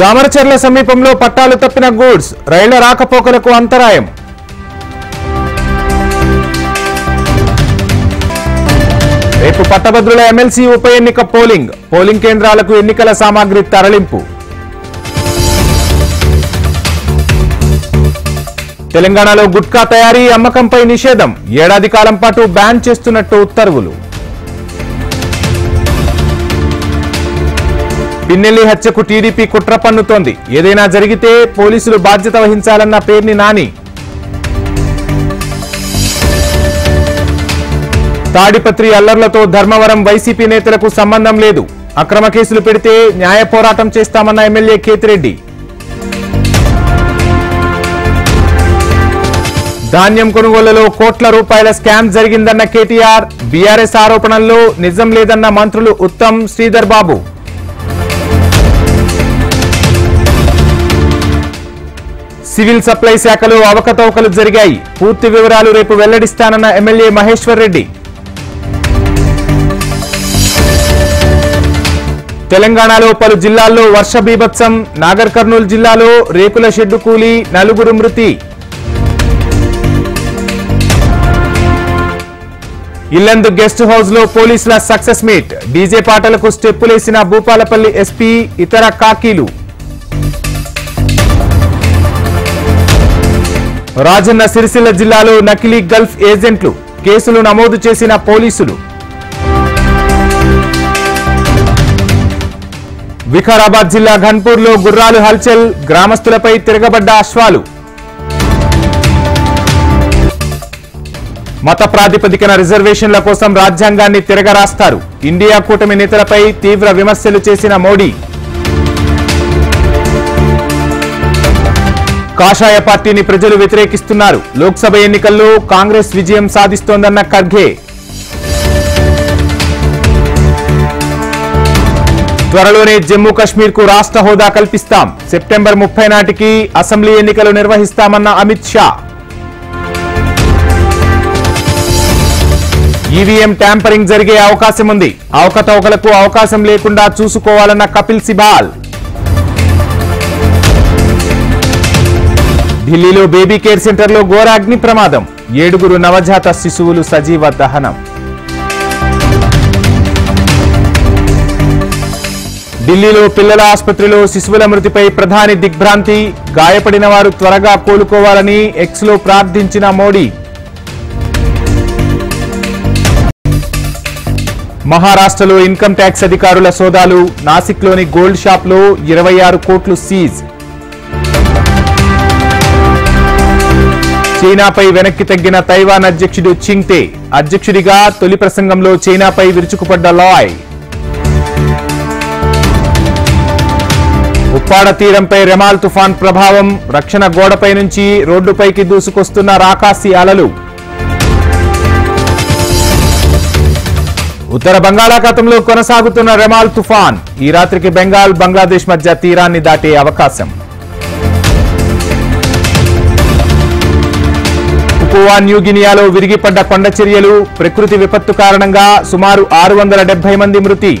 దామరచర్ల సమీపంలో పట్టాలు తప్పిన గూడ్స్ రైళ్ల రాకపోకలకు అంతరాయం. రేపు పట్టభద్రుల ఎమ్మెల్సీ ఉప ఎన్నిక పోలింగ్ కేంద్రాలకు ఎన్నికల సామాగ్రి తరలింపు. తెలంగాణలో గుట్కా తయారీ అమ్మకంపై నిషేధం, ఏడాది కాలం పాటు బ్యాన్ చేస్తున్నట్టు ఉత్తర్వులు. పిన్నెల్లి హత్యకు టీడీపీ కుట్ర పన్నుతోంది, ఏదైనా జరిగితే పోలీసులు బాధ్యత వహించాలన్న పేర్ని నాని. తాడిపత్రి అల్లర్లతో ధర్మవరం వైసీపీ నేతలకు సంబంధం లేదు, అక్రమ కేసులు పెడితే న్యాయ పోరాటం చేస్తామన్న ఎమ్మెల్యే కేతిరెడ్డి. ధాన్యం కొనుగోలులో కోట్ల రూపాయల స్కామ్ జరిగిందన్న కేటీఆర్, బీఆర్ఎస్ ఆరోపణల్లో నిజం లేదన్న మంత్రులు ఉత్తమ్, శ్రీధర్ బాబు. సివిల్ సప్లై శాఖలో అవకతవకలు జరిగాయి, పూర్తి వివరాలు రేపు వెల్లడిస్తానన్న ఎమ్మెల్యే మహేశ్వర్ రెడ్డి. తెలంగాణలో పలు జిల్లాల్లో వర్ష బీభత్సం, నాగర్ కర్నూలు జిల్లాలో రేకుల షెడ్డు కూలి 4 మృతి. ఇల్లందు గెస్ట్ హౌస్ లో పోలీసుల సక్సెస్ మీట్, డీజే పాటలకు స్టెప్పులేసిన భూపాలపల్లి ఎస్పీ, ఇతర కాకీలు. రాజన్న సిరిసిల్ల జిల్లాలో నకిలీ గల్ఫ్ ఏజెంట్లు, కేసులు నమోదు చేసిన పోలీసులు. వికారాబాద్ జిల్లా ఘన్పూర్లో గుర్రాలు హల్చల్, గ్రామస్తులపై తిరగబడ్డ అశ్వాలు. మత ప్రాతిపదికన రిజర్వేషన్ల కోసం రాజ్యాంగాన్ని తిరగరాస్తారు, ఇండియా కూటమి నేతలపై తీవ్ర విమర్శలు చేసిన మోడీ. కాషాయ పార్టీని ప్రజలు వ్యతిరేకిస్తున్నారు, లోక్సభ ఎన్నికల్లో కాంగ్రెస్ విజయం సాధిస్తోందన్న ఖర్గే. త్వరలోనే జమ్మూ కశ్మీర్ కు రాష్ట్ర హోదా కల్పిస్తాం, సెప్టెంబర్ 30 నాటికి అసెంబ్లీ ఎన్నికలు నిర్వహిస్తామన్న అమిత్ షా. ఈవీఎం ట్యాంపరింగ్ జరిగే అవకాశం ఉంది, అవకతవకలకు అవకాశం లేకుండా చూసుకోవాలన్న కపిల్ సిబాల్. ఢిల్లీలో బేబీ కేర్ సెంటర్లో ఘోర అగ్ని ప్రమాదం, 7 నవజాత శిశువులు సజీవ దహనం. ఢిల్లీలో పిల్లల ఆసుపత్రిలో శిశువుల మృతిపై ప్రధాని దిగ్భ్రాంతి, గాయపడిన వారు త్వరగా కోలుకోవాలని ఎక్స్లో ప్రార్థించిన మోడీ. మహారాష్ట్రలో ఇన్కమ్ ట్యాక్స్ అధికారుల సోదాలు, నాసిక్లోని గోల్డ్ షాప్లో 26 కోట్లు సీజ్. చైనాపై వెనక్కి తగ్గిన తైవాన్ అధ్యక్షుడు చింగ్తే, అధ్యక్షుడిగా తొలి ప్రసంగంలో చైనాపై విరుచుకుపడ్డ లాయ్. ఉప్పాడ తీరంపై రెమాల్ తుఫాన్ ప్రభావం, రక్షణ గోడపై నుంచి రోడ్డుపైకి దూసుకొస్తున్న రాకాసి అలలు. ఉత్తర బంగాళాఖాతంలో కొనసాగుతున్న రెమాల్ తుఫాన్, ఈ రాత్రికి బెంగాల్, బంగ్లాదేశ్ మధ్య తీరాన్ని దాటే అవకాశం. పపువా న్యూగినియాలో విరిగిపడ్డ కొండ చర్యలు, ప్రకృతి విపత్తు కారణంగా సుమారు 670 మంది మృతి.